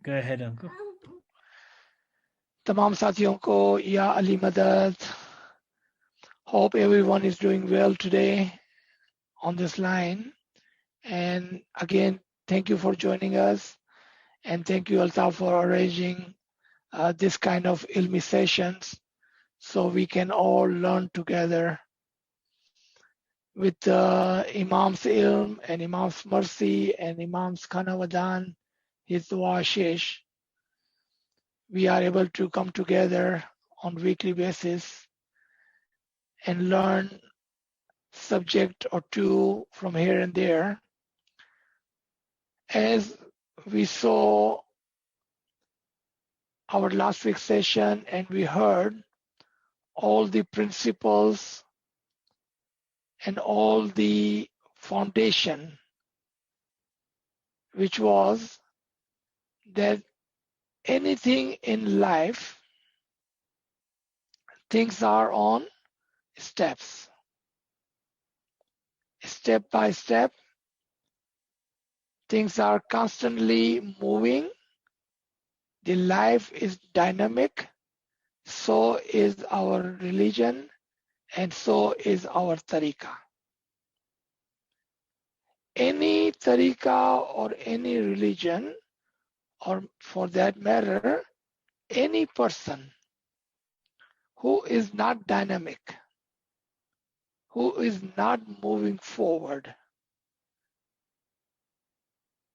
Go ahead, Uncle. तमाम साथियों को या अली मदद. Hope everyone is doing well today on this line. And again, thank you for joining us. And thank you, Altaf, for arranging this kind of ilmi sessions so we can all learn together. With Imam's ilm and Imam's mercy and Imam's Khanavadan, his dua shesh, we are able to come together on weekly basis and learn subject or two from here and there. As we saw our last week's session and we heard all the principles and all the foundation, which was that anything in life, things are on steps. Step by step, things are constantly moving. The life is dynamic. So is our religion, and so is our tariqah. Any tariqah or any religion, or for that matter, any person who is not dynamic, who is not moving forward,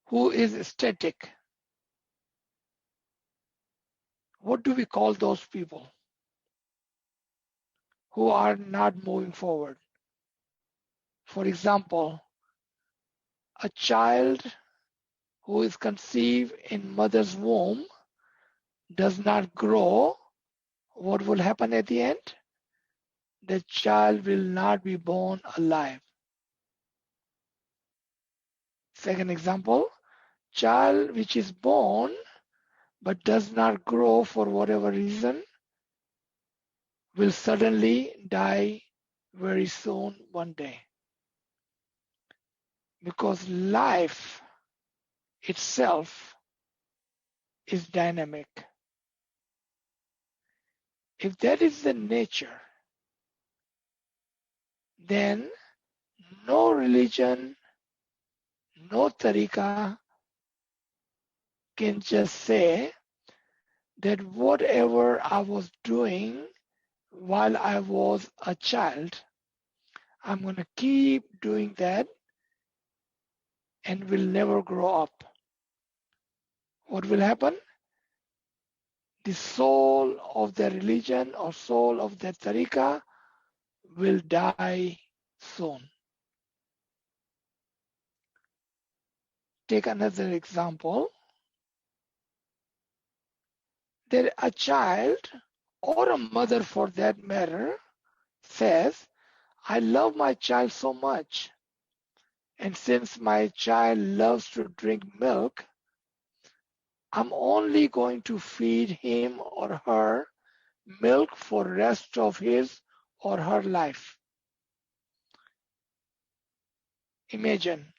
who is static, what do we call those people who are not moving forward? For example, a child who is conceived in mother's womb does not grow. What will happen at the end? The child will not be born alive. Second example, child which is born but does not grow for whatever reason will suddenly die very soon one day. Because life itself is dynamic. If that is the nature, then no religion, no tariqah can just say that whatever I was doing while I was a child, I'm going to keep doing that and will never grow up. What will happen? The soul of the religion or soul of the tariqah will die soon. Take another example. That a child or a mother for that matter says, I love my child so much. And since my child loves to drink milk, I'm only going to feed him or her milk for rest of his or her life. Imagine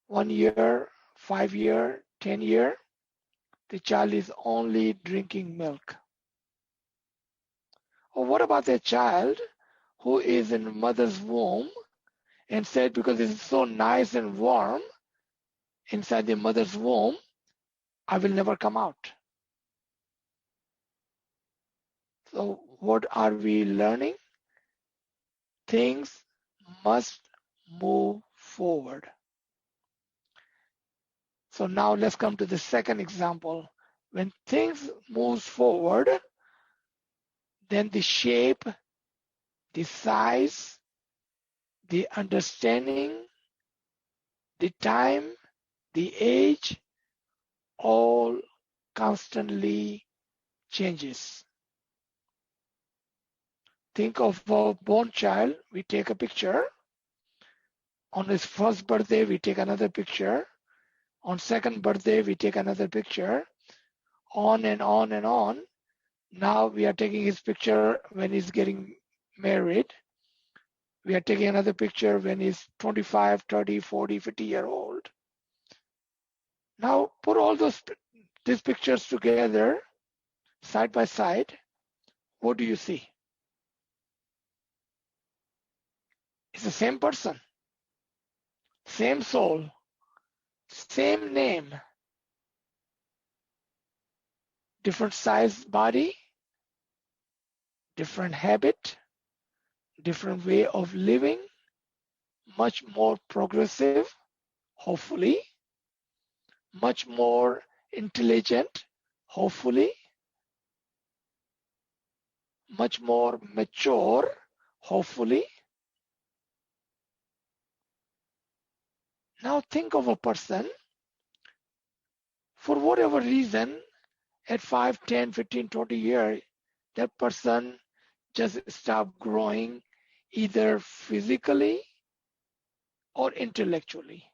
1 year, 5 year, 10 year, the child is only drinking milk. Or what about a child who is in mother's womb and said, because it's so nice and warm inside the mother's womb, I will never come out. So what are we learning? Things must move forward. So now let's come to the second example. When things move forward, then the shape, the size, the understanding, the time, the age, all constantly changes. Think of a born child, we take a picture. On his first birthday, we take another picture. On second birthday, we take another picture. On and on and on. Now we are taking his picture when he's getting married. We are taking another picture when he's 25, 30, 40, 50 years old. Now put all these pictures together, side by side, what do you see? It's the same person, same soul, same name, different size body, different habit, different way of living, much more progressive, hopefully, much more intelligent, hopefully, much more mature, hopefully. Now think of a person, for whatever reason, at 5, 10, 15, 20 years, that person just stop growing either physically or intellectually.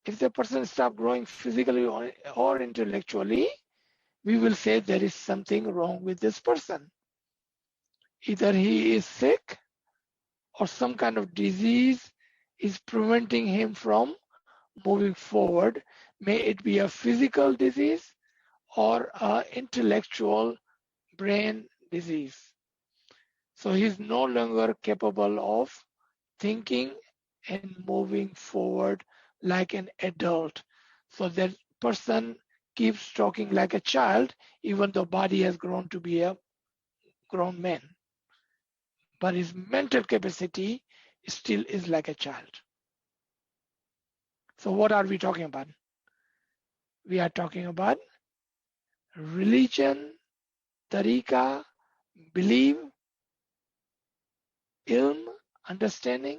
If the person stop growing physically or intellectually, we will say there is something wrong with this person. Either he is sick or some kind of disease is preventing him from moving forward. May it be a physical disease or an intellectual brain disease. So he's no longer capable of thinking and moving forward like an adult. So that person keeps talking like a child, even though body has grown to be a grown man. But his mental capacity still is like a child. So what are we talking about? We are talking about religion, tariqa, belief, ilm, understanding.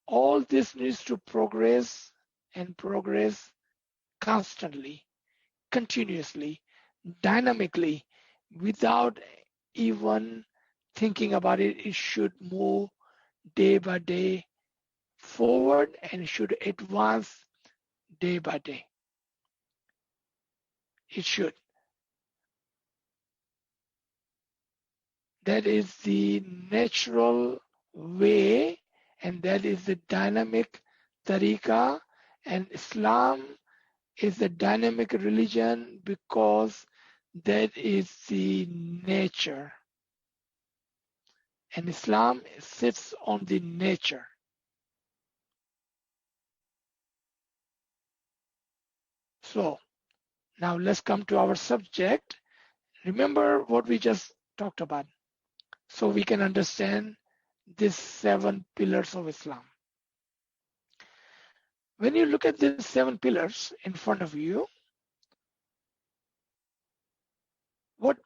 All this needs to progress and progress constantly, continuously, dynamically, without even thinking about it. It should move day by day forward and should advance day by day. It should. That is the natural way, and that is the dynamic tariqa, and Islam is a dynamic religion because that is the nature. And Islam sits on the nature. So now let's come to our subject. Remember what we just talked about, so we can understand these 7 pillars of Islam. When you look at these 7 pillars in front of you, what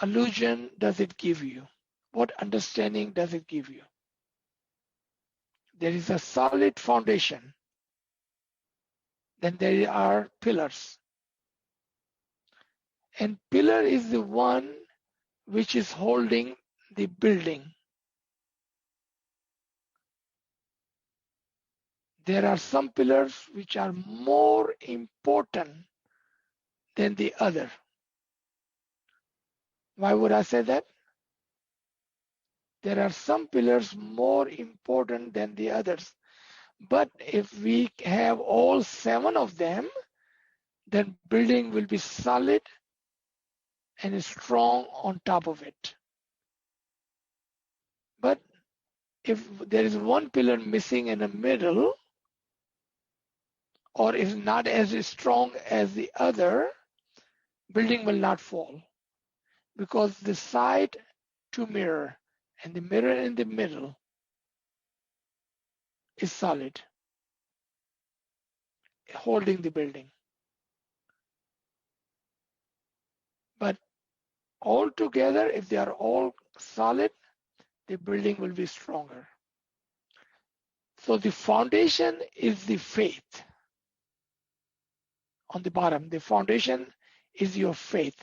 illusion does it give you? What understanding does it give you? There is a solid foundation. Then there are pillars. And pillar is the one which is holding the building. There are some pillars which are more important than the other. Why would I say that? There are some pillars more important than the others. But if we have all 7 of them, then building will be solid and strong on top of it. But if there is one pillar missing in the middle, or is not as strong as the other, building will not fall, because the side to mirror and the mirror in the middle is solid, holding the building. But all together, if they are all solid, the building will be stronger. So the foundation is the faith. On the bottom, the foundation is your faith.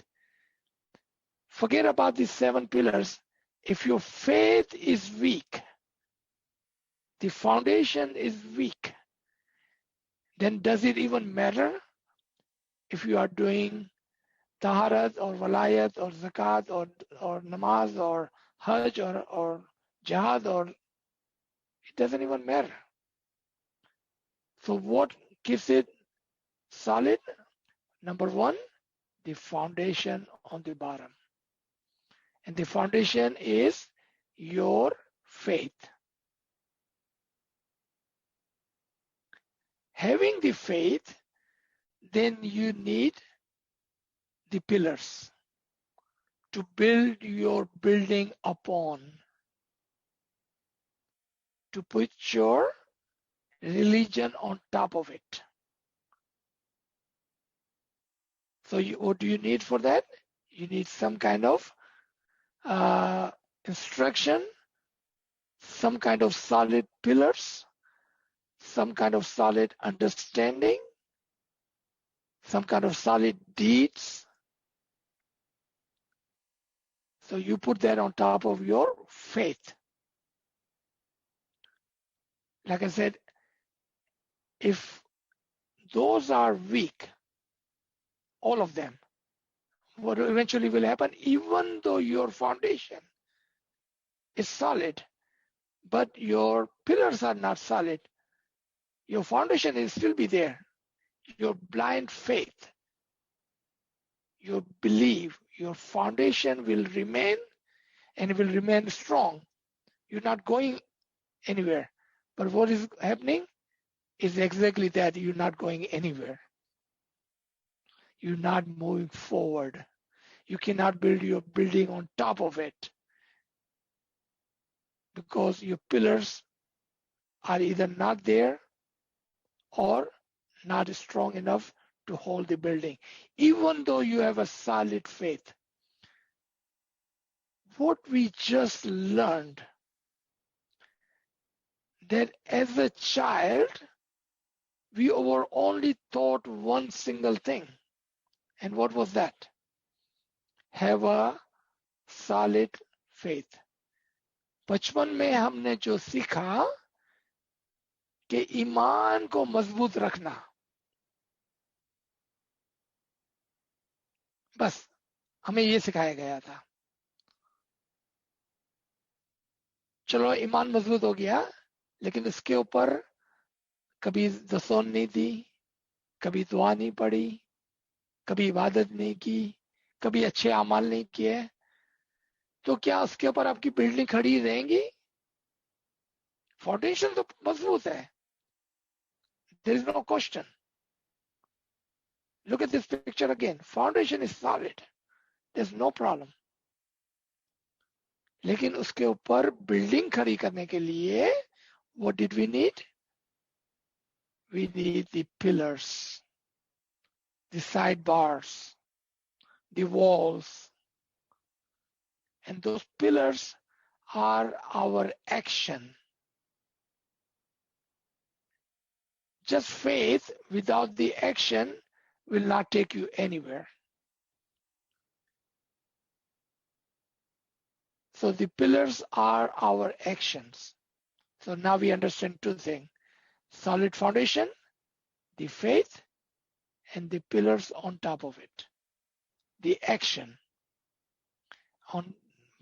Forget about these 7 pillars. If your faith is weak, the foundation is weak, then does it even matter if you are doing taharat or walayat or zakat or namaz or hajj or jihad, or it doesn't even matter. So what keeps it solid? Number one, the foundation on the bottom. And the foundation is your faith. Having the faith, then you need the pillars to build your building upon, to put your religion on top of it. So what do you need for that? You need some kind of instruction, some kind of solid pillars, some kind of solid understanding, some kind of solid deeds. So you put that on top of your faith. Like I said, if those are weak, all of them, what eventually will happen, even though your foundation is solid, but your pillars are not solid, your foundation will still be there. Your blind faith, your belief, your foundation will remain, and it will remain strong. You're not going anywhere. But what is happening is exactly that. You're not going anywhere. You're not moving forward. You cannot build your building on top of it because your pillars are either not there or not strong enough to hold the building. Even though you have a solid faith, what we just learned, that as a child, we were only taught one single thing. And what was that? Have a solid faith. बचपन में हमने जो सीखा कि ईमान को मजबूत रखना, बस हमें ये सिखाया गया था. चलो ईमान मजबूत हो गया, लेकिन इसके ऊपर कभी दसून नहीं दी, कभी दुआ नहीं पढ़ी, कभी इबादत नहीं की, कभी अच्छे अमाल नहीं किए, तो क्या उसके ऊपर आपकी बिल्डिंग खड़ी रहेंगी? फाउंडेशन तो मजबूत है. There is no question. Look at this picture again. Foundation is solid. There's no problem. लेकिन उसके ऊपर बिल्डिंग खड़ी करने के लिए what did we need? We need the pillars, the sidebars, the walls. And those pillars are our action. Just faith without the action will not take you anywhere. So the pillars are our actions. So now we understand two things: solid foundation, the faith, and the pillars on top of it, the action. On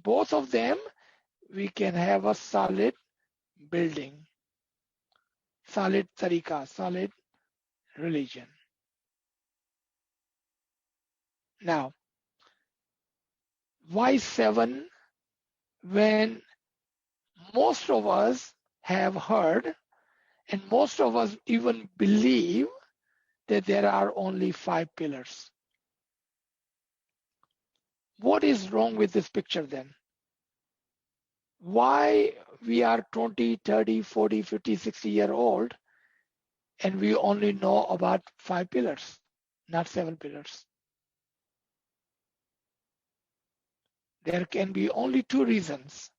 both of them, we can have a solid building, solid tariqa, solid religion. Now, why 7 when most of us have heard and most of us even believe that there are only 5 pillars? What is wrong with this picture then? Why we are 20, 30, 40, 50, 60-year-old and we only know about 5 pillars, not 7 pillars? There can be only 2 reasons.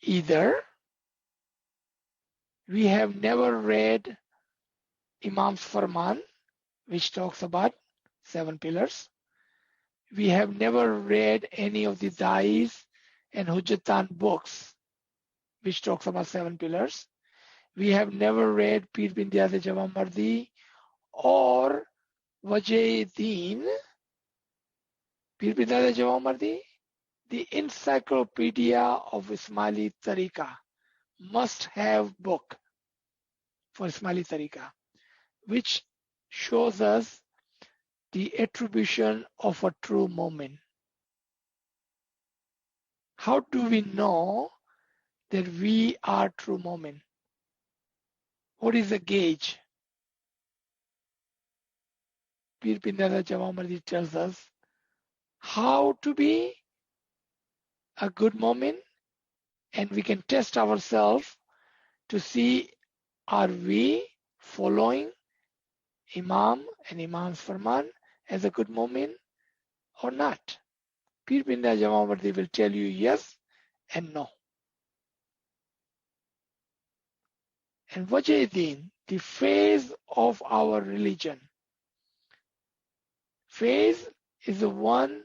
Either we have never read Imam's Farman, which talks about 7 pillars. We have never read any of the Dais and Hujjatan books, which talks about 7 pillars. We have never read Pir bin Diyaz Jama Mardi or Wajh-e-Deen, Pir bin Diyaz Jama Mardi, the Encyclopedia of Ismaili Tariqa, must have book. for Ismaili Tariqa, which shows us the attribution of a true moment. How do we know that we are true moment? What is the gauge? Pir Pindara Jawamardhi tells us how to be a good moment, and we can test ourselves to see, are we following Imam and Imam's Farman as a good moment or not? Pir Pindara Jawamardhi will tell you yes and no. And Wajidin, the phase of our religion. Phase is the one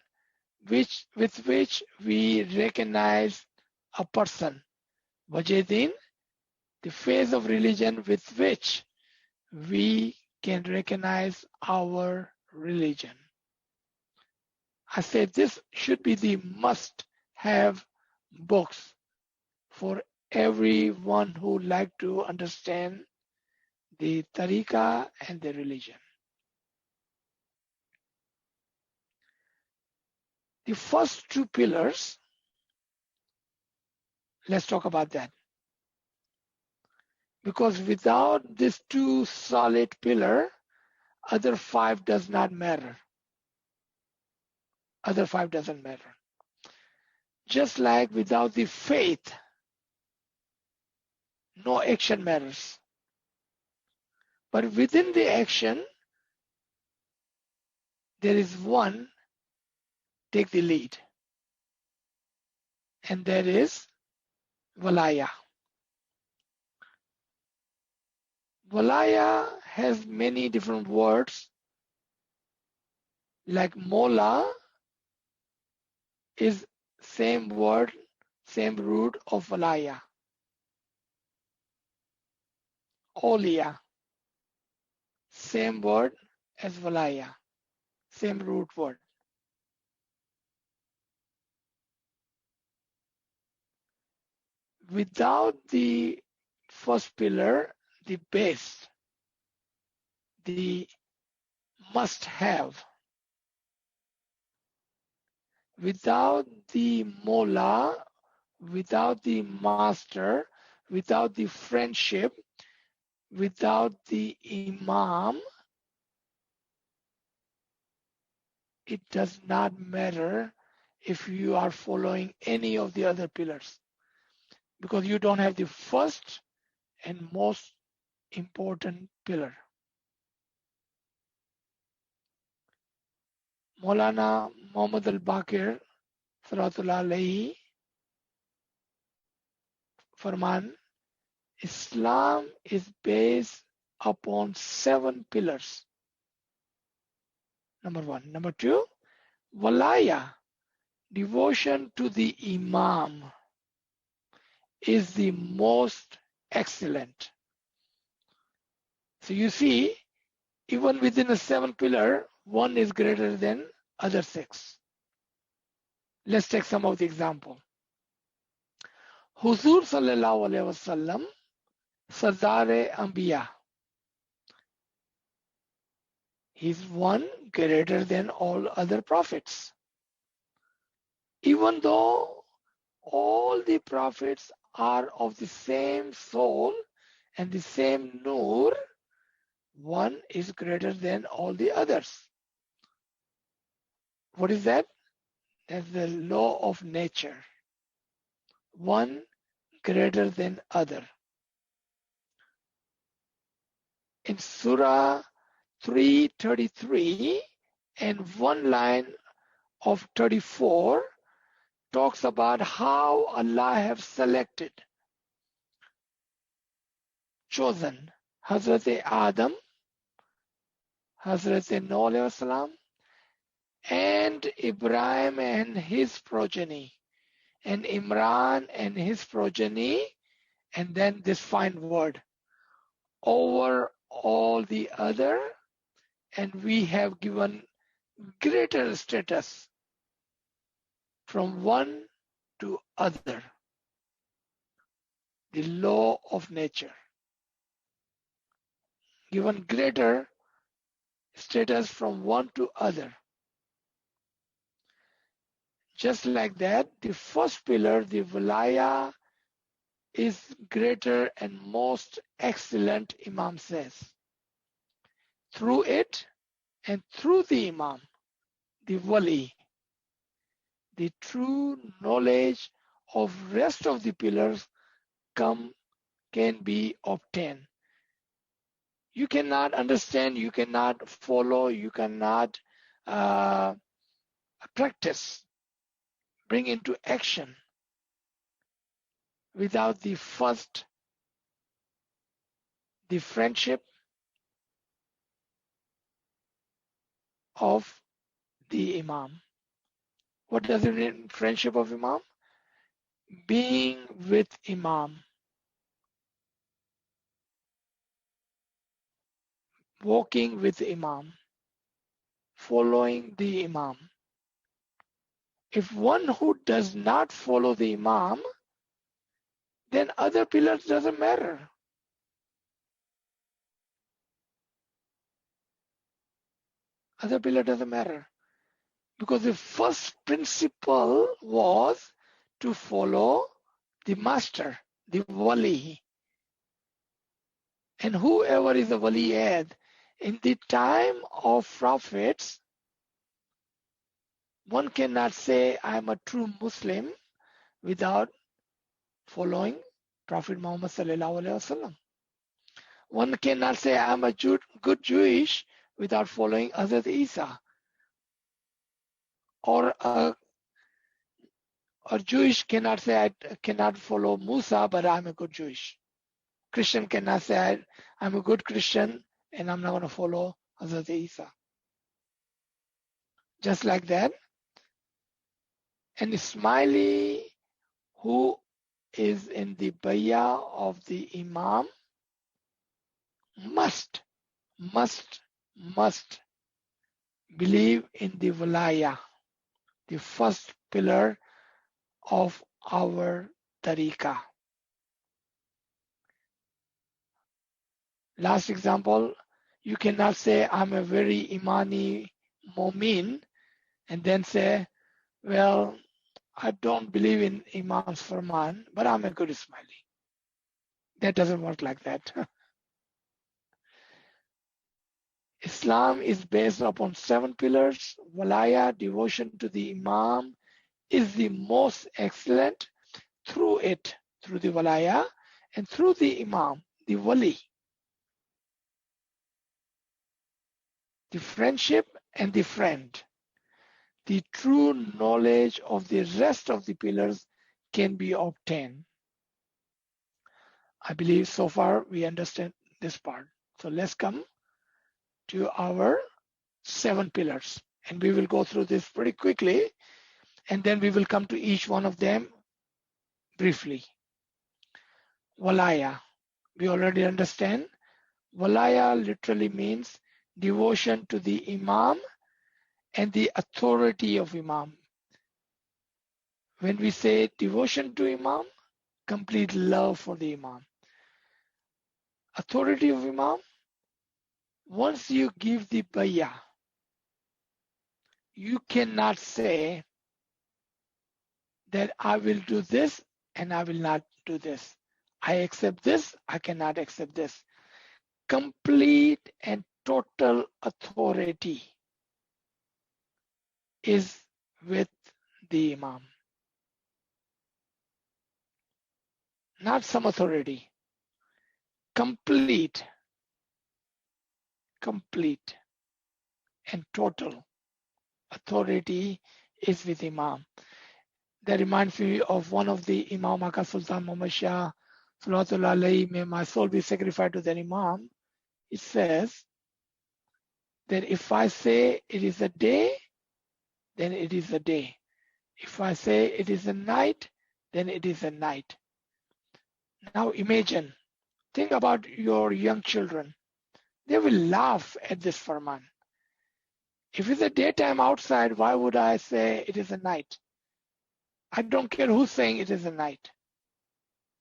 with which we recognize a person. Wajidin, the phase of religion with which we can recognize our religion. I said this should be the must-have books for everyone who would like to understand the tariqa and the religion. The first two pillars, let's talk about that. Because without these two solid pillars, other five does not matter. Other five doesn't matter. Just like without the faith, no action matters. But within the action, there is one, take the lead. And that is Walaya. Walaya has many different words, like Mola is same word, same root of Walaya. Olia, same word as Walaya, same root word. Without the first pillar, the base, the must have. Without the Mola, without the master, without the friendship, without the Imam, it does not matter if you are following any of the other pillars, because you don't have the first and most important pillar. Maulana Muhammad al-Baqir Salatullah alayhi Farman, Islam is based upon 7 pillars. Number 1. Number 2, Walaya, devotion to the Imam, is the most excellent. So you see, even within a 7 pillar, one is greater than other 6. Let's take some of the example. Huzur sallallahu alaihi wasallam, Sardar Ambiya. He's one greater than all other prophets. Even though all the prophets are of the same soul and the same nur, one is greater than all the others. What is that? That's the law of nature. One greater than other. In Surah 333 and one line of 34 talks about how Allah have selected, chosen Hazrat Adam, Hazrat Noah alayhi salam, and Ibrahim and his progeny, and Imran and his progeny, and then this fine word, over all the other, and we have given greater status from one to other. The law of nature. given greater status from one to other. Just like that, the first pillar, the Walaya, is greater and most excellent, Imam says. Through it and through the Imam, the Wali, the true knowledge of rest of the pillars can be obtained. You cannot understand, you cannot follow, you cannot practice, bring into action without the first, the friendship of the Imam. What does it mean, friendship of Imam? Being with Imam, walking with Imam, following the Imam. If one who does not follow the Imam, then other pillars doesn't matter. Other pillar doesn't matter. Because the first principle was to follow the master, the wali. And whoever is a waliyad, in the time of prophets, one cannot say I'm a true Muslim without following Prophet Muhammad sallallahu alaihi wasallam. One cannot say I'm a good Jewish without following Hazrat Isa. Or a Jewish cannot say I cannot follow Musa, but I'm a good Jewish. Christian cannot say I'm a good Christian and I'm not going to follow Hazrat Isa. Just like that, an Ismaili who is in the bayah of the Imam must believe in the Walaya, the first pillar of our tariqah. Last example, you cannot say I'm a very Imani Mu'min and then say, well, I don't believe in Imam's Farman, but I'm a good Ismaili. That doesn't work like that. Islam is based upon 7 pillars. Walaya, devotion to the Imam, is the most excellent. Through it, through the Walaya, and through the Imam, the Wali, the friendship and the friend, the true knowledge of the rest of the pillars can be obtained. I believe so far we understand this part. So let's come to our 7 pillars, and we will go through this pretty quickly, and then we will come to each one of them briefly. Walaya, we already understand. Walaya literally means devotion to the Imam and the authority of Imam. When we say devotion to Imam, complete love for the Imam. Authority of Imam, once you give the bayah, you cannot say that I will do this and I will not do this. I accept this, I cannot accept this. Complete and total authority is with the Imam. Not some authority. Complete and total authority is with Imam. That reminds me of one of the Imam Aka Sultan Muhammad Shah, Salatullah alayhi, may my soul be sacrificed to that Imam. It says that if I say it is a day, then it is a day. If I say it is a night, then it is a night. Now imagine, think about your young children. They will laugh at this farman. If it's a daytime outside, why would I say it is a night? I don't care who's saying it is a night.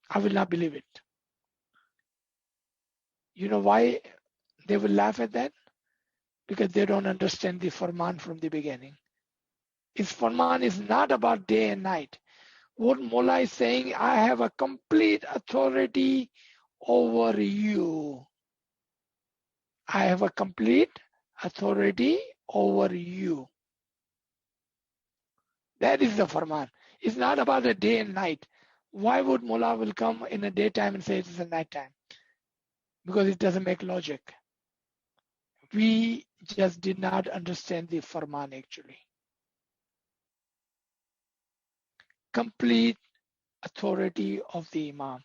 I will not believe it. You know why They will laugh at that because they don't understand the Farman from the beginning. His Farman is not about day and night. What Mullah is saying, I have a complete authority over you. I have a complete authority over you. That is the Farman. It's not about the day and night. Why would Mullah will come in the daytime and say it is a nighttime? Because it doesn't make logic. We just did not understand the Farman actually. Complete authority of the Imam.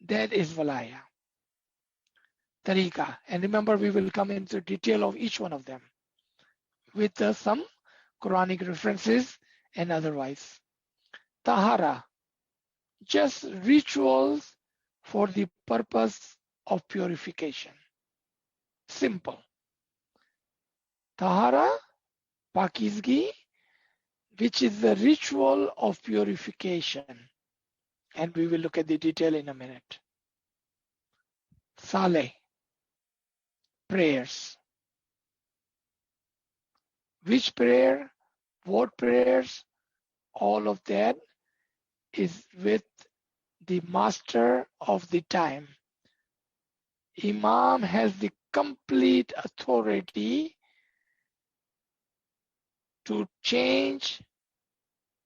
That is Walaya. Tariqa. And remember, we will come into detail of each one of them with some Quranic references and otherwise. Tahara. Just rituals for the purpose of purification. Simple. Tahara, Pakizgi, which is the ritual of purification. And we will look at the detail in a minute. Saleh, prayers. Which prayer, what prayers, all of that is with the master of the time. Imam has the complete authority to change,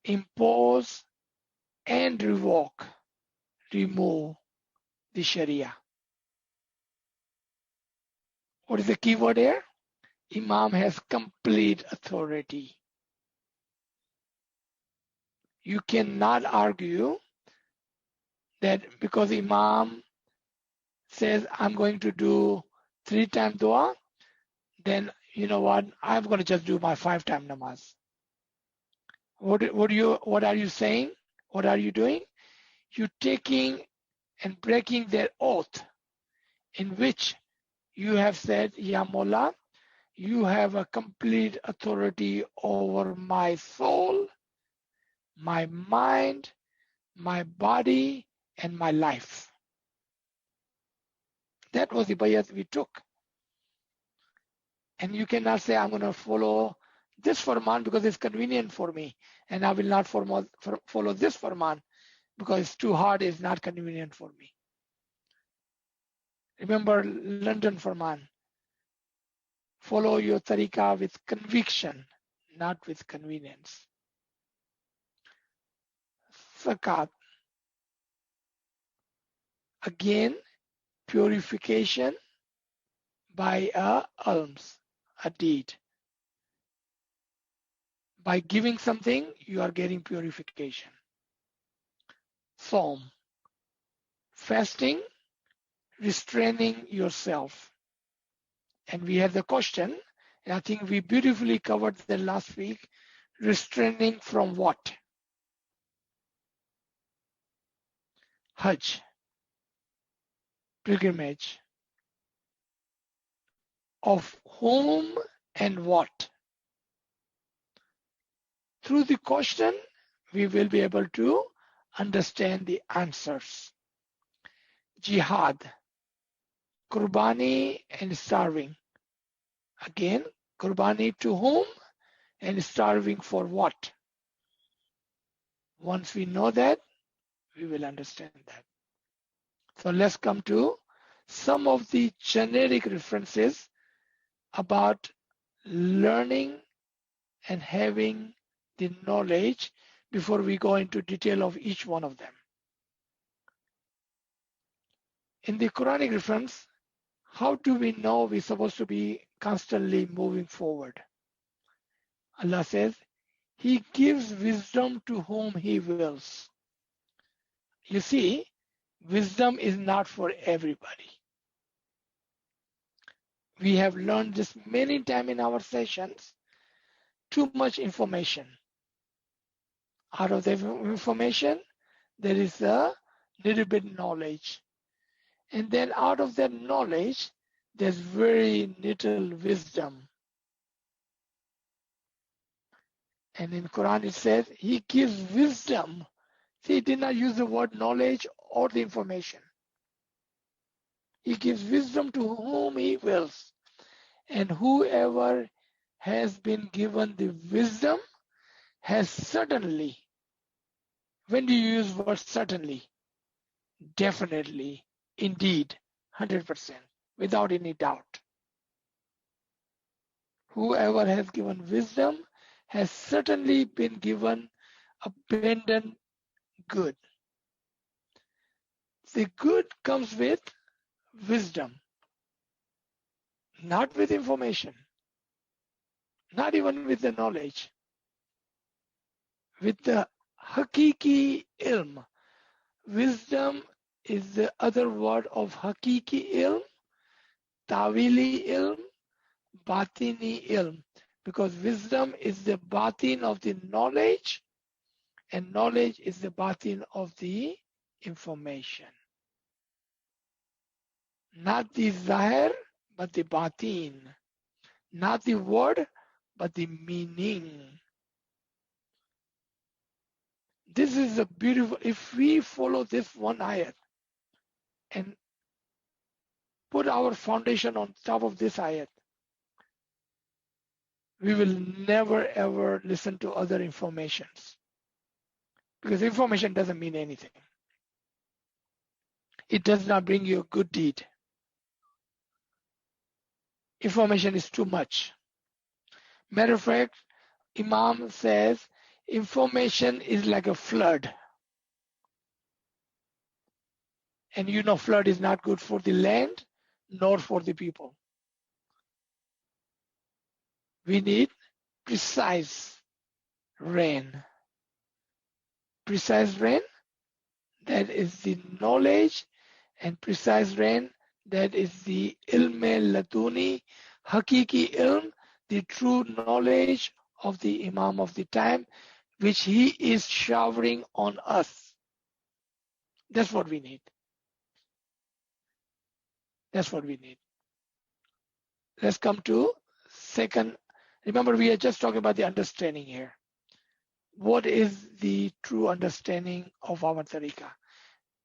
impose, and revoke, remove the Sharia. What is the key word here? Imam has complete authority. You cannot argue that because Imam says, I'm going to do 3-time dua, then you know what, I'm going to just do my 5-time namaz. What are you saying? What are you doing? You're taking and breaking their oath in which you have said, Ya Mullah, you have a complete authority over my soul, my mind, my body, and my life. That was the bayat we took. And you cannot say, I'm going to follow this Farman because it's convenient for me, and I will not follow this Farman because it's too hard, it's not convenient for me. Remember London Farman. Follow your tariqah with conviction, not with convenience. Zakat. Again, purification by a alms, a deed. By giving something, you are getting purification. Psalm. Fasting, restraining yourself. And we have the question, and I think we beautifully covered that last week. Restraining from what? Hajj. Pilgrimage. Of whom and what? Through the question, we will be able to understand the answers. Jihad. Qurbani and starving. Again, Qurbani to whom and starving for what? Once we know that, we will understand that. So let's come to some of the generic references about learning and having the knowledge before we go into detail of each one of them. In the Quranic reference, how do we know we're supposed to be constantly moving forward? Allah says, He gives wisdom to whom He wills. You see, wisdom is not for everybody. We have learned this many times in our sessions. Too much information. Out of the information, there is a little bit knowledge. And then out of that knowledge, there's very little wisdom. And in Quran it says, He gives wisdom. See, He did not use the word knowledge or the information. He gives wisdom to whom He wills. And whoever has been given the wisdom has certainly, when do you use word certainly? Definitely, indeed, 100%, without any doubt. Whoever has given wisdom has certainly been given abundant good. The good comes with wisdom, not with information, not even with the knowledge, with the hakiki ilm. Wisdom is the other word of hakiki ilm, tawili ilm, batini ilm, because wisdom is the batin of the knowledge and knowledge is the batin of the information. Not the zahir, but the batin. Not the word, but the meaning. This is a beautiful, if we follow this one ayat and put our foundation on top of this ayat, we will never ever listen to other informations. Because information doesn't mean anything. It does not bring you a good deed. Information is too much. Matter of fact, Imam says information is like a flood. And you know flood is not good for the land nor for the people. We need precise rain. Precise rain, that is the knowledge, and precise rain, that is the ilm latuni, hakiki ilm, the true knowledge of the Imam of the time, which he is showering on us. That's what we need. That's what we need. Let's come to second. Remember, we are just talking about the understanding here. What is the true understanding of our tariqah?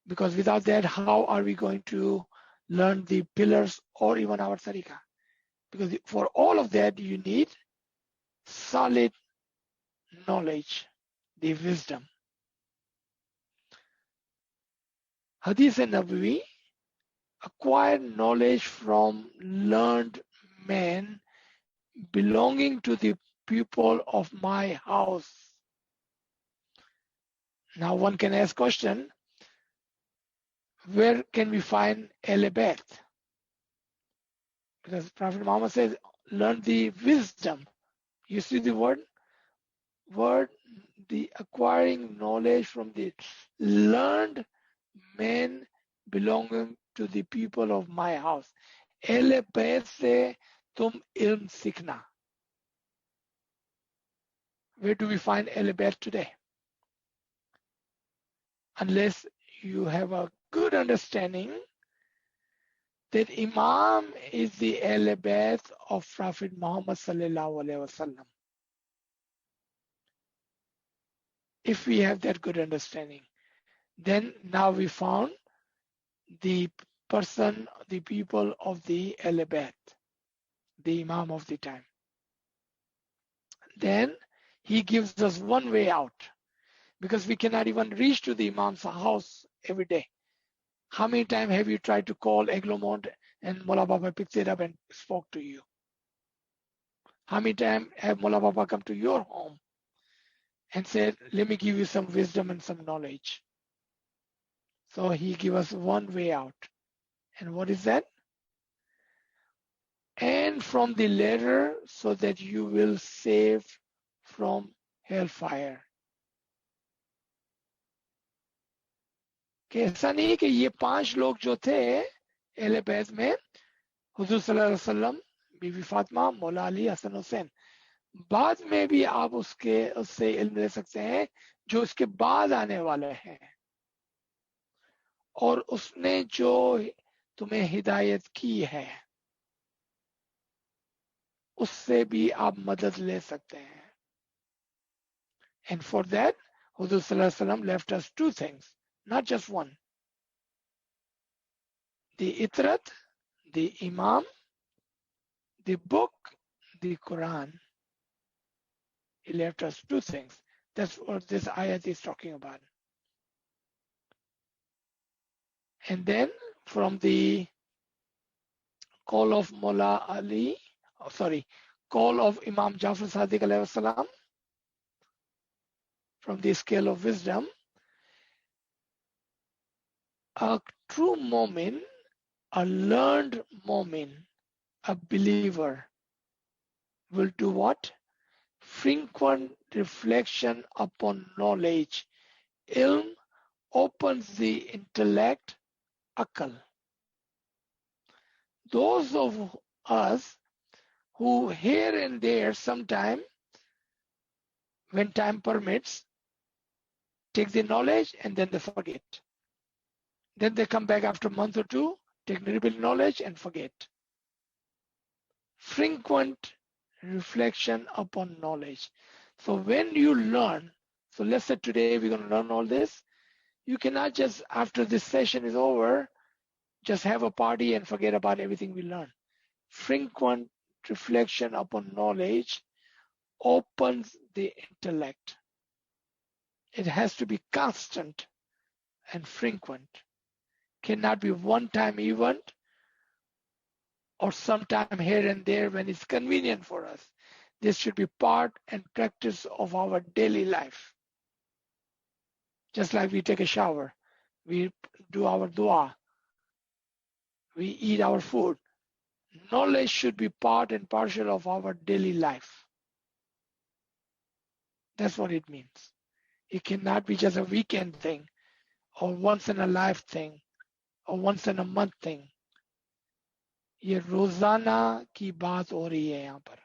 Because without that, how are we going to learn the pillars or even our tariqah? Because for all of that, you need solid knowledge, the wisdom. Hadith and Nabawi, acquire knowledge from learned men belonging to the people of my house. Now one can ask question, where can we find ALWAAZ? Because Prophet Muhammad says, learn the wisdom. You see the word, the acquiring knowledge from the learned men belonging to the people of my house. ALWAAZ se tum ilm sikhna. Where do we find ALWAAZ today? Unless you have a good understanding that Imam is the ALWAAZ of Prophet Muhammad sallallahu alaihi wasallam. If we have that good understanding, then now we found the person, the people of the ALWAAZ, the Imam of the time. Then he gives us one way out, because we cannot even reach to the Imam's house every day. How many times have you tried to call Eglomont and Mullah Baba picked it up and spoke to you? How many times have Mullah Baba come to your home and said, let me give you some wisdom and some knowledge? So he gave us one way out. And what is that? And from the ladder so that you will save from hellfire. कि ऐसा नहीं कि ये 5 लोग जो थे ALWAAZ में, हुजूर सल्लल्लाहु अलैहि वसल्लम, बीवी फातिमा, मौला अली, हसन हुसैन, बाद में भी आप उससे इल्म ले सकते हैं जो इसके बाद आने वाले हैं, और उसने जो तुम्हें हिदायत की है उससे भी आप मदद ले सकते हैं. And for that, Huzur Sallallahu Alaihi Wasallam left us 2 things, not just one. The Itrat, the Imam, The book, the Quran, he left us two things. That's what this ayat is talking about. And then from the call of Mullah Ali, call of Imam Jafar Sadiq alayhi salam, from the scale of wisdom, a true mu'min, a learned mu'min, a believer will do what? Frequent reflection upon knowledge. Ilm opens the intellect, akal. Those of us who here and there sometime, when time permits, take the knowledge and then they forget. Then they come back after a month or two, take a little bit of knowledge and forget. Frequent reflection upon knowledge. So when you learn, so let's say today we're going to learn all this, you cannot just, after this session is over, just have a party and forget about everything we learned. Frequent reflection upon knowledge opens the intellect. It has to be constant and frequent. Cannot be one-time event or sometime here and there when it's convenient for us. This should be part and practice of our daily life. Just like we take a shower, we do our dua, we eat our food. Knowledge should be part and parcel of our daily life. That's what it means. It cannot be just a weekend thing or once in a life thing or once in a month thing. ये रोजाना की बात हो रही है यहाँ पर.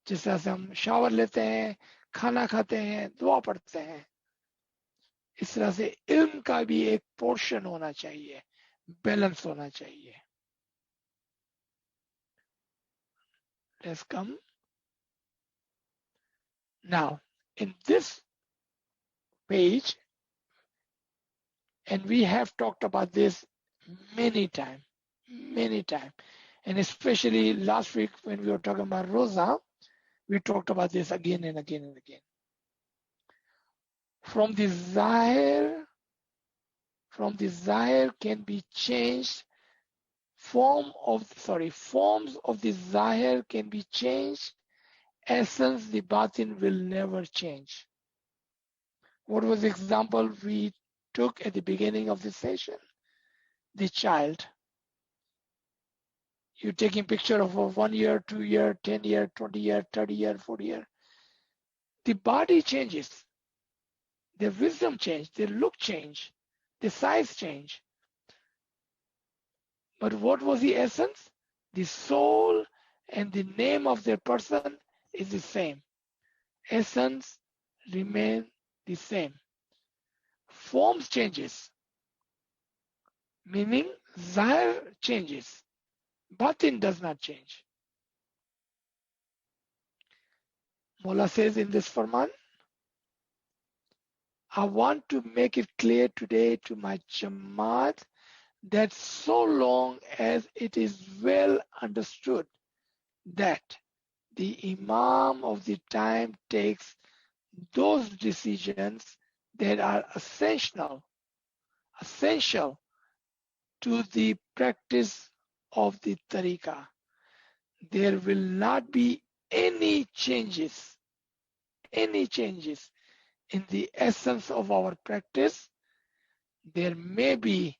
जिस तरह से हम शावर लेते हैं, खाना खाते हैं, दुआ पढ़ते हैं, इस तरह से इल्म का भी एक पोर्शन होना चाहिए, बैलेंस होना चाहिए. Let's come. Now, in this page, and we have talked about this many times, and especially last week when we were talking about Rosa, we talked about this again and again and again. From the Zahir can be changed. Forms of the Zahir can be changed. Essence, the Batin will never change. What was the example we took at the beginning of the session? The child. You're taking picture of a 1 year, 2 year, 10 year, 20 year, 30 year, 40 year. The body changes. Their wisdom change, their look change, the size change. But what was the essence? The soul and the name of their person is the same. Essence remain the same. Forms changes, meaning Zahir changes. Batin does not change. Mullah says in this Farman, I want to make it clear today to my Jamaat that so long as it is well understood that the Imam of the time takes those decisions that are essential to the practice of the tariqah, there will not be any changes in the essence of our practice. There may be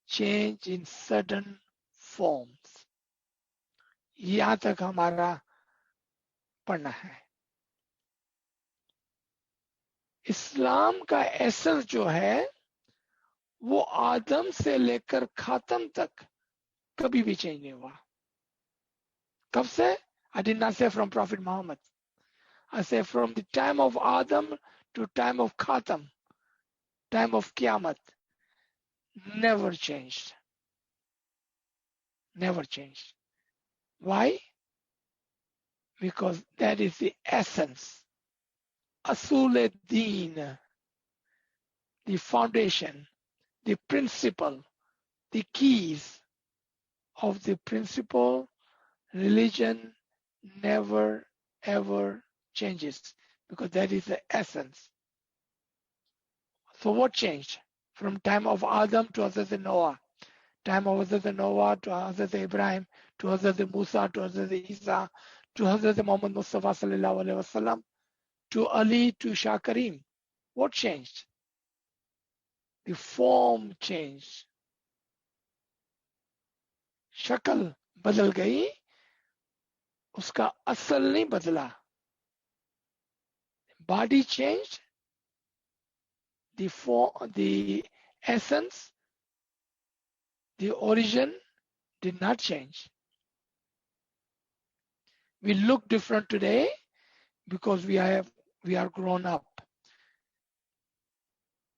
change in certain forms. यहाँ तक हमारा पढ़ना है. इस्लाम का essence जो है वो आदम से लेकर खातम तक कभी भी चेंज नहीं हुआ. कब से? I did not say from Prophet Muhammad. I say from the time of Adam to time of Khatam, time of Qiyamah. Never changed. Never changed. Why? Because that is the essence. Asul Deen, the foundation, the principle, the keys of the principle religion never ever changes because that is the essence. So what changed from time of Adam to Hazrat Noah? Time of Hazrat Noah to Hazrat Ibrahim to Hazrat Musa to Hazrat Isa to Hazrat Muhammad Mustafa sallallahu alaihi wasallam to Ali to Shah Karim. What changed? The form changed. शक्ल बदल गई, उसका असल नहीं बदला. Body changed, the form, the essence, the origin did not change. We look different today because we are grown up.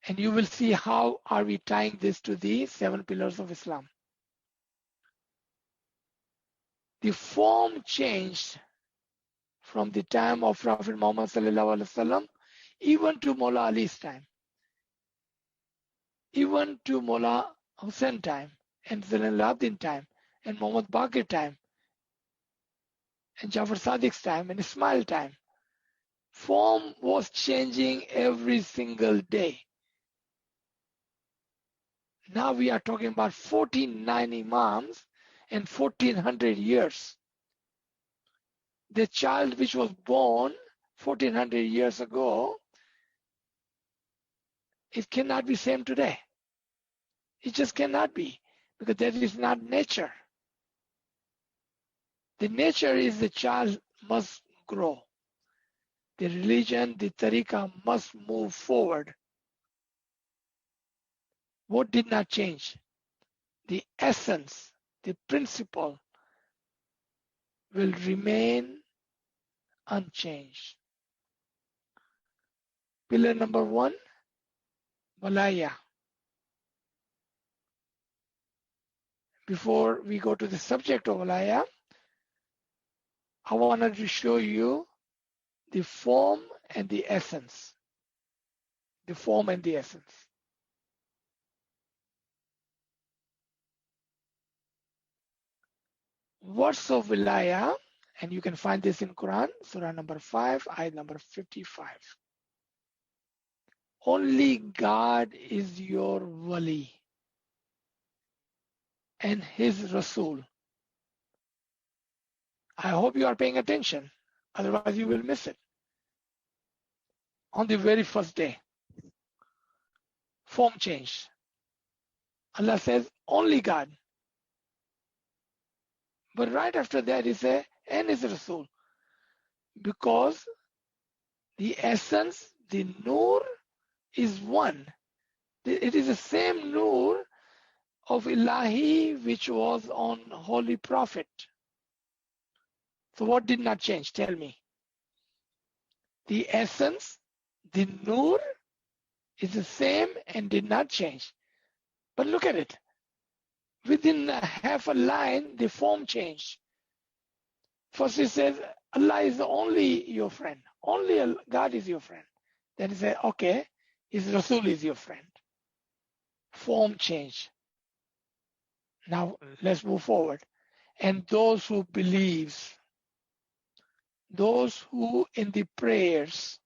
And you will see how are we tying this to the 7 pillars of Islam. The form changed from the time of Prophet Muhammad sallallahu alaihi wasallam, even to Mullah Ali's time, even to Mullah Hussain time, and Zainal Abidin time, and Muhammad Baqir time, and Jafar Sadiq's time, and Ismail time. Form was changing every single day. Now we are talking about 49 Imams and 1400 years. The child which was born 1400 years ago, it cannot be same today. It just cannot be, because that is not nature. The nature is the child must grow. The religion, the tariqah must move forward. What did not change? The essence, the principle will remain unchanged. Pillar number 1, Walaya. Before we go to the subject of Walaya, I wanted to show you the form and the essence. The form and the essence. Words of Wilaya, and you can find this in Quran, Surah number 5, ayat number 55. Only God is your wali and his Rasul. I hope you are paying attention, otherwise you will miss it. On the very first day, form changed. Allah says, only God. But right after that, he says, and his Rasul. Because the essence, the Nur, is one. It is the same Nur of Ilahi which was on Holy Prophet. So what did not change? Tell me. The essence, the Nur, is the same and did not change. But look at it. Within half a line, the form changed. First it says, Allah is only your friend. Only God is your friend. Then it says, okay, his Rasul is your friend. Form change. Now let's move forward. And those who believes, those who in the prayers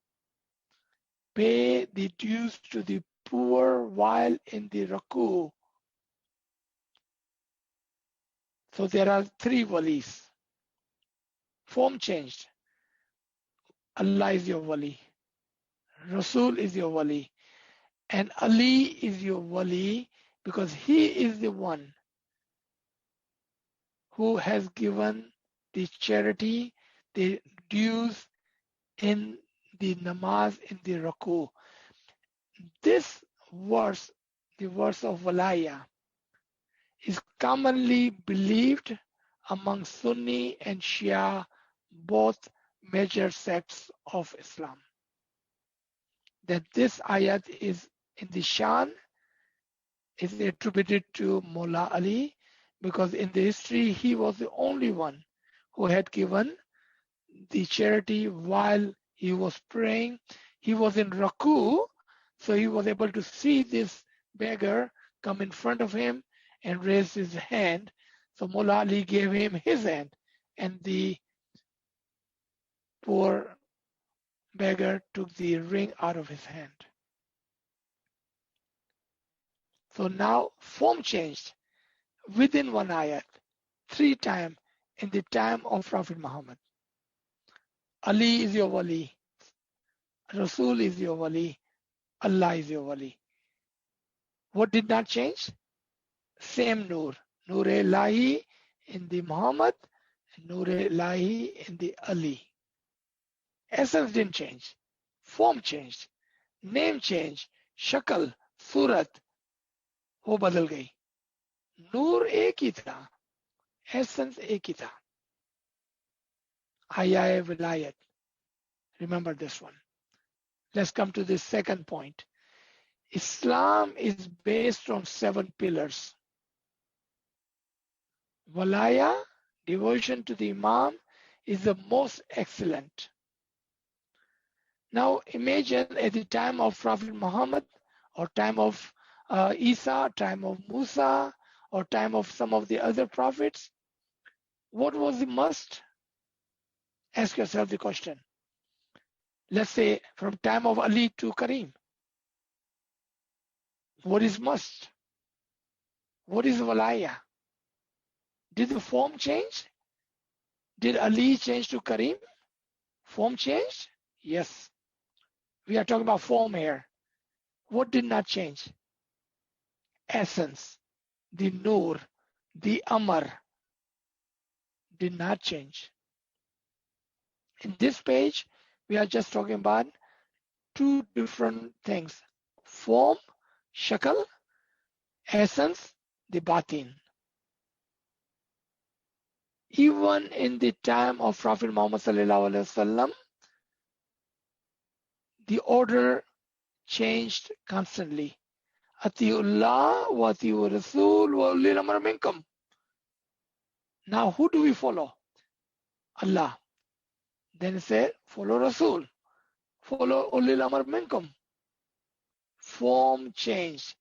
pay the dues to the poor while in the raku. So there are 3 walis. Form changed. Allah is your wali. Rasul is your wali. And Ali is your wali because he is the one who has given the charity, the dues in the namaz, in the raku. This verse, the verse of Walaya, is commonly believed among Sunni and Shia, both major sects of Islam, that this ayat is in the Shan, is attributed to Mullah Ali, because in the history he was the only one who had given the charity while he was praying. He was in Raku, so he was able to see this beggar come in front of him and raise his hand. So Mullah Ali gave him his hand and the poor beggar took the ring out of his hand. So now form changed within one ayat 3 times in the time of Prophet Muhammad. Ali is your wali, Rasul is your wali, Allah is your wali. What did not change? Same Nur. Nur-e-Ilahi in the Muhammad, and Nur-e-Ilahi in the Ali. Essence didn't change. Form changed. Name changed. Shakal, Surat, वो बदल गई. नूर एक ही था, essence एक ही था. Ayaye Vilayat. Remember this one. Let's come to the second point. Islam is based on 7 pillars. Walaya, devotion to the Imam, is the most excellent. Now imagine at the time of Prophet Muhammad, or time of Isa, time of Musa, or time of some of the other prophets, what was the must? Ask yourself the question. Let's say from time of Ali to Kareem. What is must? What is walaya? Did the form change? Did Ali change to Kareem? Form changed? Yes. We are talking about form here. What did not change? Essence, the Nur, the Amr did not change. In this page, we are just talking about 2 different things. Form, shakal, essence, the batin. Even in the time of Prophet Muhammad sallallahu alaihi wasallam, the order changed constantly. Atiullah wa atiur Rasul wa ulil amr minkum. Now who do we follow? Allah. Then it said, follow Rasul. Follow ulil amr minkum. Form changed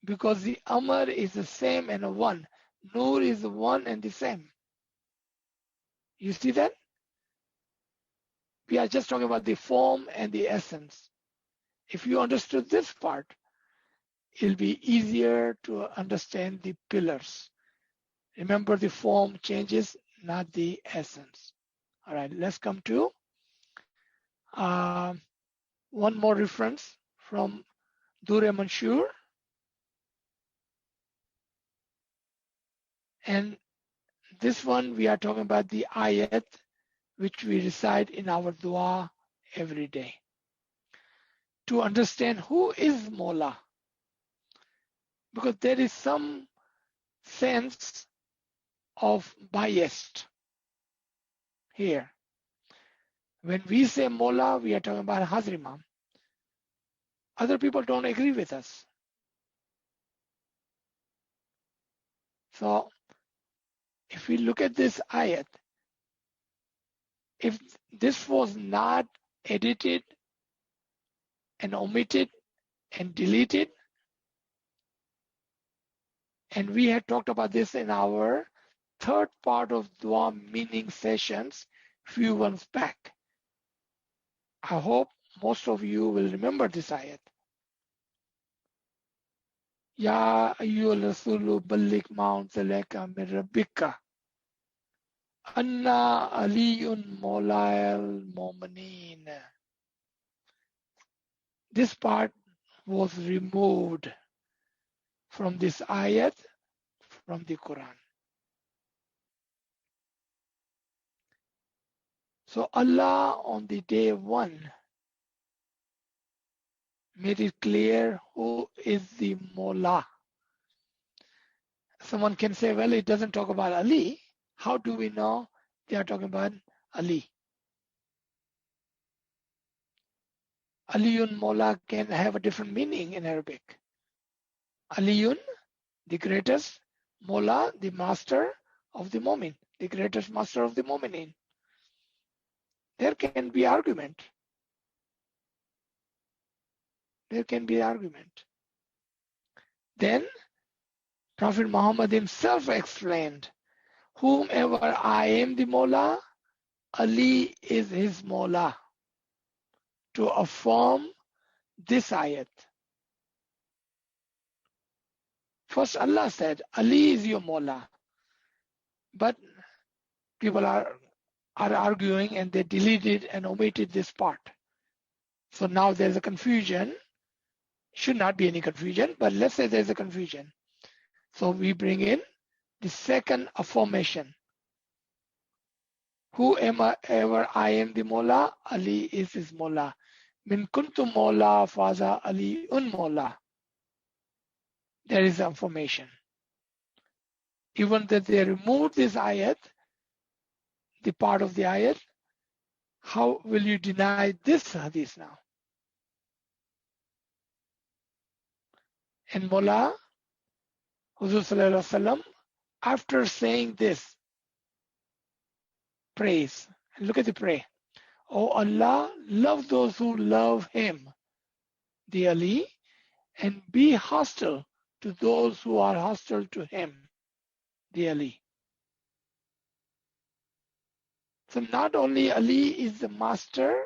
because the amr is the same and a one. Nur is the one and the same. You see that? We are just talking about the form and the essence. If you understood this part, it'll be easier to understand the pillars. Remember, the form changes, not the essence. All right, let's come to one more reference from Dure Manshur. And this one, we are talking about the ayat which we recite in our dua every day. To understand who is Mola, because there is some sense of biased here. When we say Mola, we are talking about Hazir Imam. Other people don't agree with us. So if we look at this ayat, if this was not edited and omitted and deleted, and we had talked about this in our 3rd part of dua meaning sessions few months back. I hope most of you will remember this ayat. Ya ayyuhal rasulu balligh ma unzila min rabbika anna aliyun mawlal mu'minin. This part was removed from this ayat from the Quran. So Allah on the day 1 made it clear who is the Mawla. Someone can say, well, it doesn't talk about Ali. How do we know they are talking about Ali? Aliyun Mawla can have a different meaning in Arabic. Aliyun, the greatest, Mawla, the master of the Mu'min, the greatest master of the Mu'minin. There can be argument. There can be argument. Then Prophet Muhammad himself explained Whomever I am the Mola, Ali is his Mola. To affirm this ayat. First Allah said, Ali is your Mola. But people are arguing and they deleted and omitted this part. So now there's a confusion. Should not be any confusion, but let's say there's a confusion. So we bring in the second affirmation. Whoever I am the Mola, Ali is his Mola. Min kuntum Mola, Faza Ali un Mola. There is affirmation. Even that they removed this ayat, the part of the ayat, how will you deny this hadith now? And Mola, Huzur Sallallahu Alaihi Wasallam, after saying this, praise. And look at the prayer. Oh Allah, love those who love Him, the Ali, and be hostile to those who are hostile to Him, the Ali. So not only Ali is the master,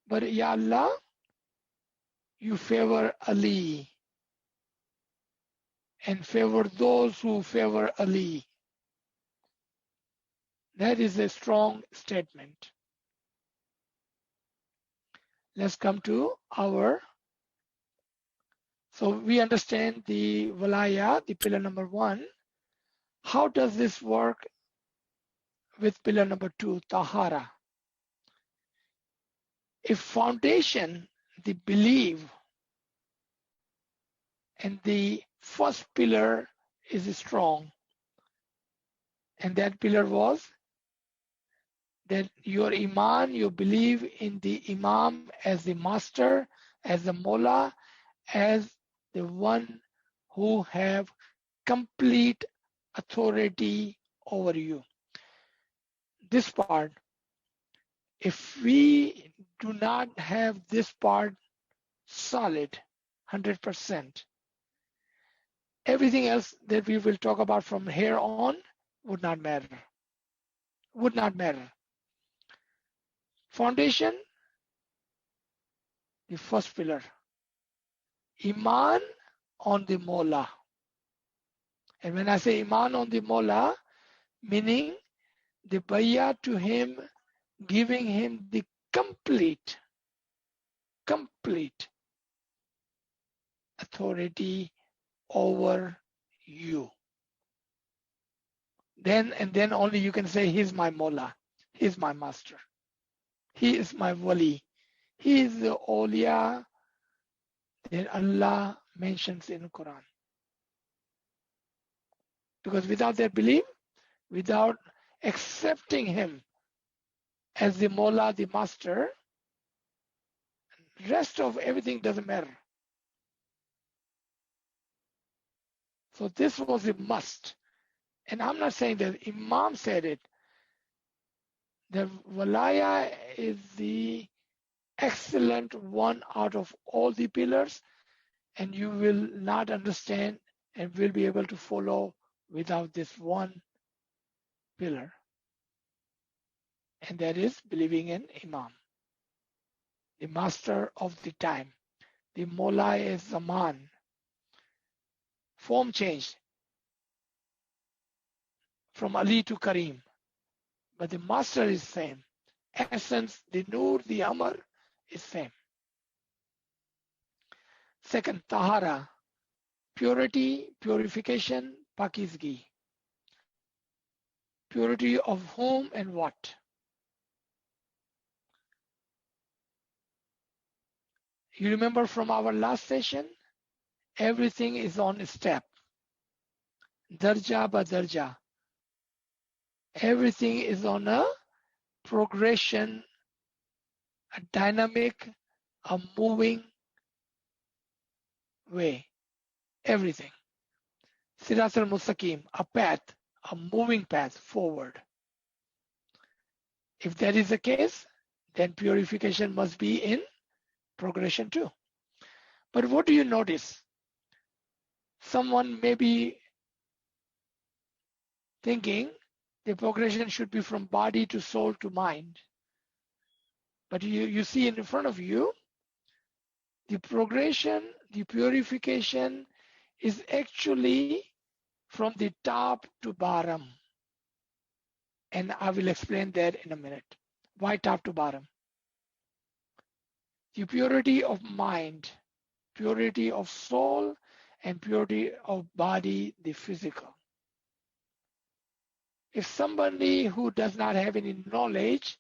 but Ya Allah, you favor Ali and favor those who favor Ali. That is a strong statement. Let's come to our, so we understand the Walaya, the pillar number 1. How does this work with pillar number 2, Tahara? If foundation, the belief, and the first pillar is strong, and that pillar was that your Iman, you believe in the Imam as the master, as the Mola, as the one who have complete authority over you. This part, if we do not have this part solid, 100%, everything else that we will talk about from here on would not matter. Would not matter. Foundation, the first pillar. Iman on the Mola. And when I say Iman on the Mola, meaning the bayah to him, giving him the complete authority over you. Then and then only you can say, he's my Mola, he's my master, he is my wali, he is the awliya that Allah mentions in the Quran. Because without that belief, without accepting him as the Mola, the master, rest of everything doesn't matter. So this was a must. And I'm not saying that Imam said it. The Walaya is the excellent one out of all the pillars, and you will not understand and will be able to follow without this one pillar. And that is believing in Imam, the master of the time. The Mola is Zaman. Form changed from Ali to Kareem, but the master is same. Essence, the Nur, the Amr is same. Second, Tahara, purity, purification, pakizgi. Purity of whom and what? You remember from our last session, everything is on a step. Darja ba darja. Everything is on a progression, a dynamic, a moving way. Everything. Sirat al-Mustaqim, a path, a moving path forward. If that is the case, then purification must be in progression too. But what do you notice? Someone may be thinking the progression should be from body to soul to mind. But you see in front of you, the progression, the purification is actually from the top to bottom. And I will explain that in a minute. Why top to bottom? The purity of mind, purity of soul, and purity of body, the physical. If somebody who does not have any knowledge,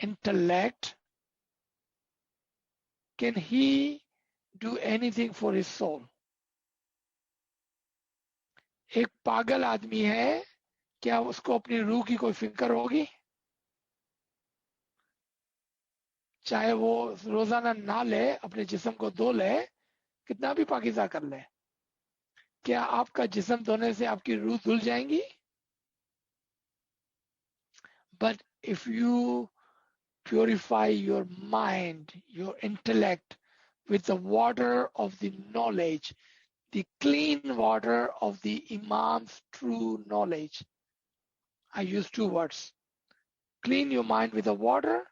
intellect, can he do anything for his soul? एक पागल आदमी है, क्या उसको अपनी रूह की कोई फिक्र होगी? चाहे वो रोजाना ना ले, अपने जिस्म को धो ले, कितना भी पाकीज़ा कर ले, क्या आपका जिस्म धोने से आपकी रूह धुल जाएंगी? But if you purify your mind, your intellect with the water of the knowledge, the clean water of the Imam's true knowledge. I use two words. Clean your mind with the water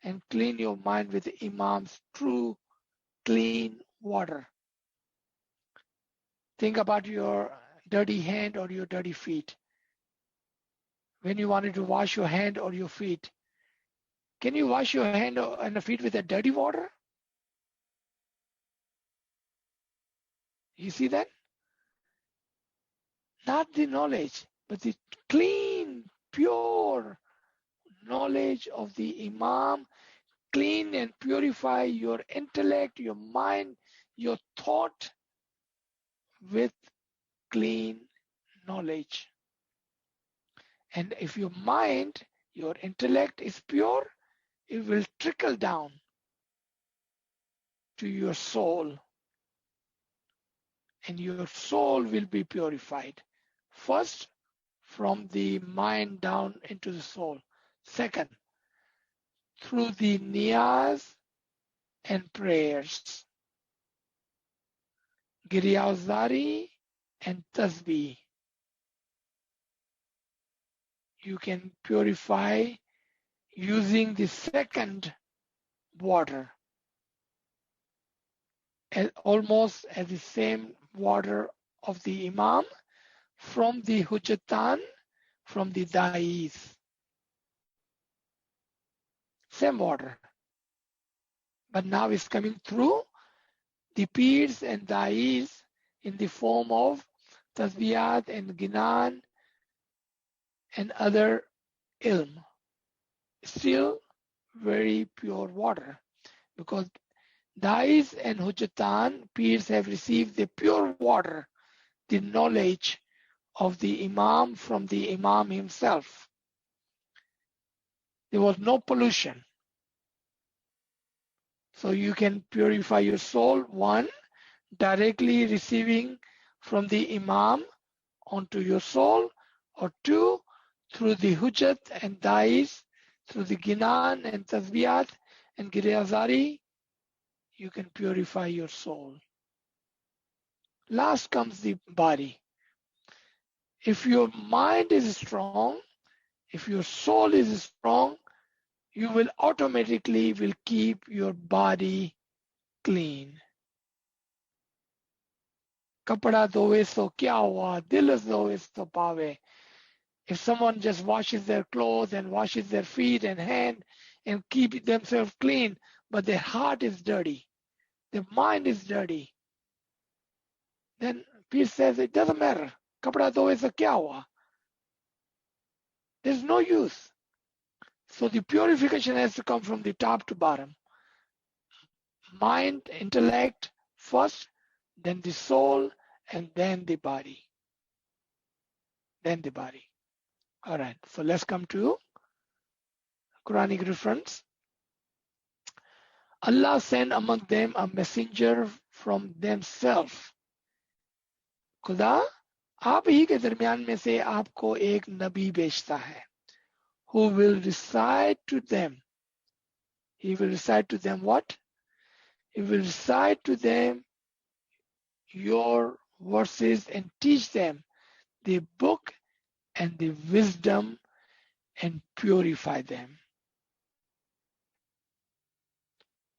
and clean your mind with the Imam's true clean water. Think about your dirty hand or your dirty feet. When you wanted to wash your hand or your feet, can you wash your hand and feet with a dirty water? You see that? Not the knowledge, but the clean, pure knowledge of the Imam. Clean and purify your intellect, your mind, your thought with clean knowledge. And if your mind, your intellect is pure, it will trickle down to your soul. And your soul will be purified. First, from the mind down into the soul. Second, through the niyaz and prayers, giryazari and tasbih. You can purify using the second water, almost as the same water of the Imam, from the Hujjatan, from the Da'is. Same water. But now it's coming through the Pirs and Da'is in the form of Tasbiyat and Ginan and other ilm. Still very pure water, because Da'is and Hujjatan, Pirs, have received the pure water, the knowledge of the Imam from the Imam himself. There was no pollution. So you can purify your soul, one, directly receiving from the Imam onto your soul, or two, through the Hujjat and Da'is, through the Ginan and Tasbiyat and Giryazari, you can purify your soul. Last comes the body. If your mind is strong, if your soul is strong, you will automatically keep your body clean. Kapda dhowe so kya hua, dil dhowe so paave. If someone just washes their clothes and washes their feet and hand and keep themselves clean, but their heart is dirty, their mind is dirty, then Peer says it doesn't matter. Kapda dhowe so kya hua? There's no use. So the purification has to come from the top to bottom. Mind, intellect first, then the soul, and then the body. Then the body. All right, so let's come to Quranic reference. Allah sent among them a messenger from themselves. खुदा आप ही के दरमियान में से आपको एक नबी भेजता है. Who will recite to them? He will recite to them what? He will recite to them your verses and teach them the book and the wisdom and purify them.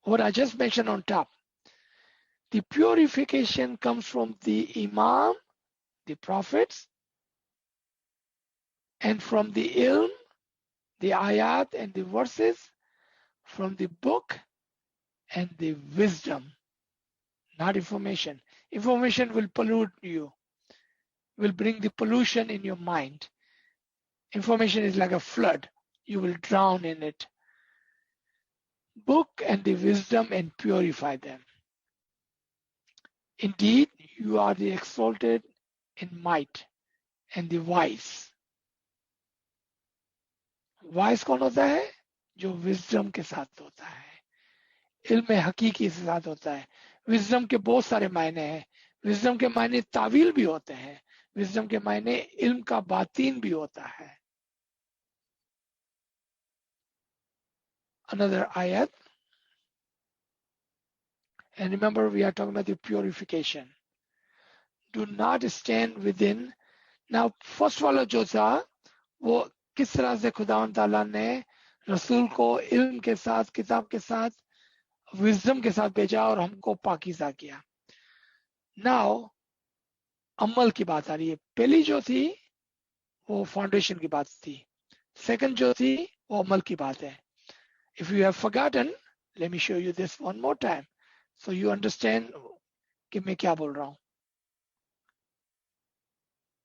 What I just mentioned on top, the purification comes from the Imam, the prophets, and from the ilm, the ayat and the verses, from the book and the wisdom, not information. Information will pollute you, will bring the pollution in your mind. Information is like a flood. You will drown in it. Book and the wisdom and purify them. Indeed, you are the exalted in might and the wise. Wise कौन होता है? जो wisdom के साथ होता है, इल्म हकीकी के साथ होता है. Wisdom के बहुत सारे मायने हैं. Wisdom के मायने तावील भी होते हैं. Wisdom के मायने इल्म का बातीन भी होता है. Another ayat. And remember, we are talking about the purification. Do not stand within. Now, first वाला जो था, वो किस तरह से खुदावंद ताला ने रसूल को इल्म के साथ, किताब के साथ, विजडम के साथ भेजा और हमको पाकीज़ा किया. Now, अमल की बात आ रही है. पहली जो थी वो फाउंडेशन की बात थी. सेकंड जो थी वो अमल की बात है. If you have forgotten, let me show you this one more time, so you understand कि मैं क्या बोल रहा हूँ.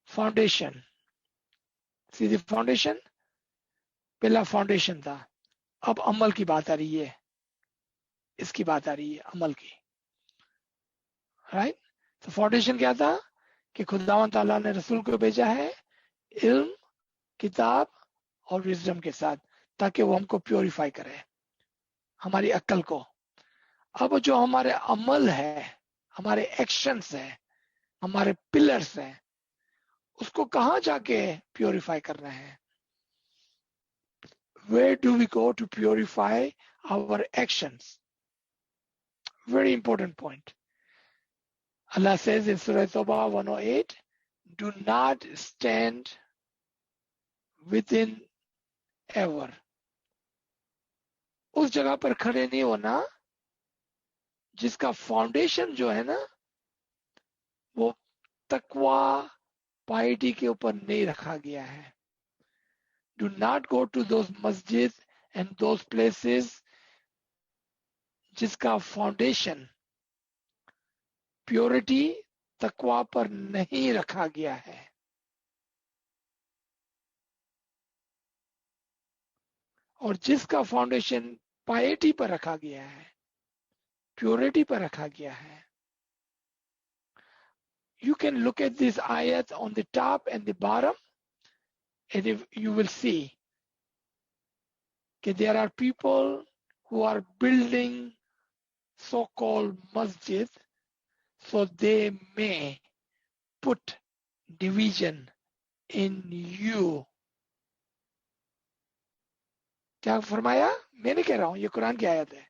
Foundation, see the foundation. पहला फाउंडेशन था, अब अमल की बात आ रही है. इसकी बात आ रही है अमल की. राइट? तो फाउंडेशन क्या था कि खुदावंद ताला ने रसूल को भेजा है इल्म, किताब और विजडम के साथ, ताकि वो हमको प्योरीफाई करे, हमारी अक्ल को. अब जो हमारे अमल है, हमारे एक्शंस है, हमारे पिलर्स हैं, उसको कहाँ जाके प्योरीफाई करना है? Where do we go to purify our actions? Very important point. Allah says in Surah Tawbah 108, do not stand within ever. उस जगह पर खड़े नहीं होना जिसका फाउंडेशन जो है ना वो तकवा पाइटी के ऊपर नहीं रखा गया है. Do not go to those masjids and those places जिसका फाउंडेशन प्योरिटी तकवा पर नहीं रखा गया है. और जिसका फाउंडेशन पाइटी पर रखा गया है, प्योरिटी पर रखा गया है. You can look at these ayats on the top and the bottom, and if you will see that there are people who are building so-called masjid so they may put division in you. क्या फरमाया? मैं नहीं कह रहा हूं, ये कुरान की आयत है.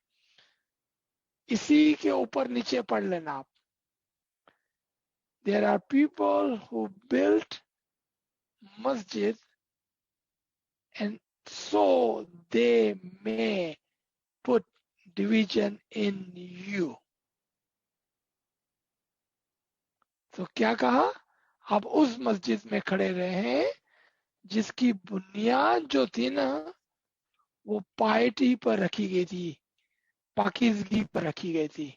इसी के ऊपर नीचे पढ़ लेना आप. There are people who built masjid and so they may put division in you. तो क्या कहा? आप उस मस्जिद में खड़े रहे जिसकी बुनियाद जो थी ना वो पाइटी पर रखी गई थी, पाकीज़गी पर रखी गई थी.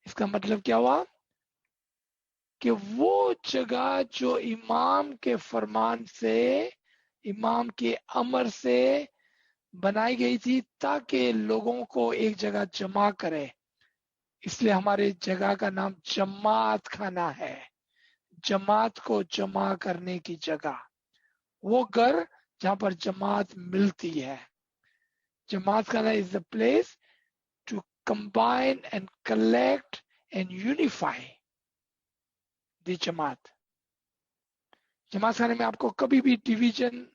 इसका मतलब क्या हुआ कि वो जगह जो इमाम के फरमान से, इमाम के अमर से बनाई गई थी ताकि लोगों को एक जगह जमा करे. इसलिए हमारे जगह का नाम जमात खाना है. जमात को जमा करने की जगह, वो घर जहां पर जमात मिलती है. जमात खाना is the place to combine and collect and unify the जमात. जमात खाने में आपको कभी भी डिवीजन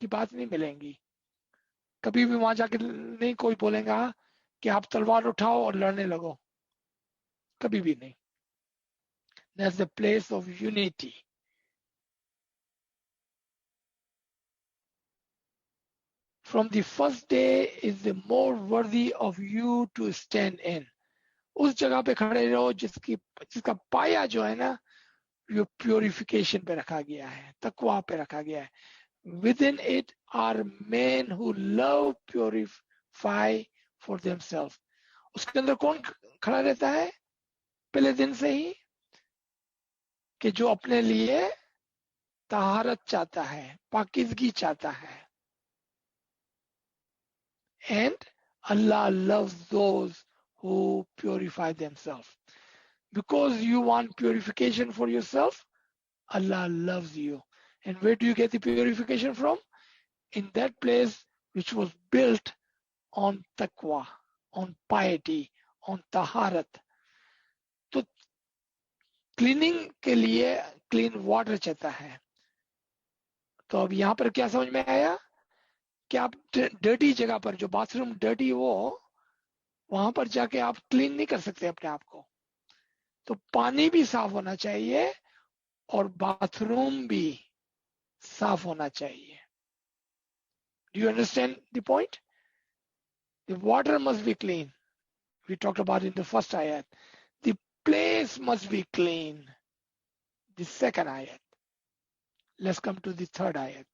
की बात नहीं मिलेंगी. कभी भी वहां जाके नहीं कोई बोलेगा कि आप तलवार उठाओ और लड़ने लगो. कभी भी नहीं. That's the place of unity. from the first day is the more worthy of you to stand in. उस जगह पे खड़े रहो जिसका पाया जो है ना वो प्योरिफिकेशन पे रखा गया है, तकवा पे रखा गया है. Within it are men who love purify for themselves. उसके अंदर कौन खड़ा रहता है पहले दिन से ही कि जो अपने लिए तहारत चाहता है, पाकीज़गी चाहता है. And Allah loves those who purify themselves. Because you want purification for yourself, Allah loves you. And where do you get the purification from? In that place which was built on taqwa, on piety, on taharat. तो cleaning के लिए clean water चाहता है. तो अब यहाँ पर क्या समझ में आया कि आप डर्टी जगह पर, जो बाथरूम डर्टी वो, वहां पर जाके आप क्लीन नहीं कर सकते अपने आप को. तो पानी भी साफ होना चाहिए और बाथरूम भी साफ होना चाहिए. Do you understand the point? The water must be clean. We talked about in the first ayat. The place must be clean. The second ayat. Let's come to the third ayat.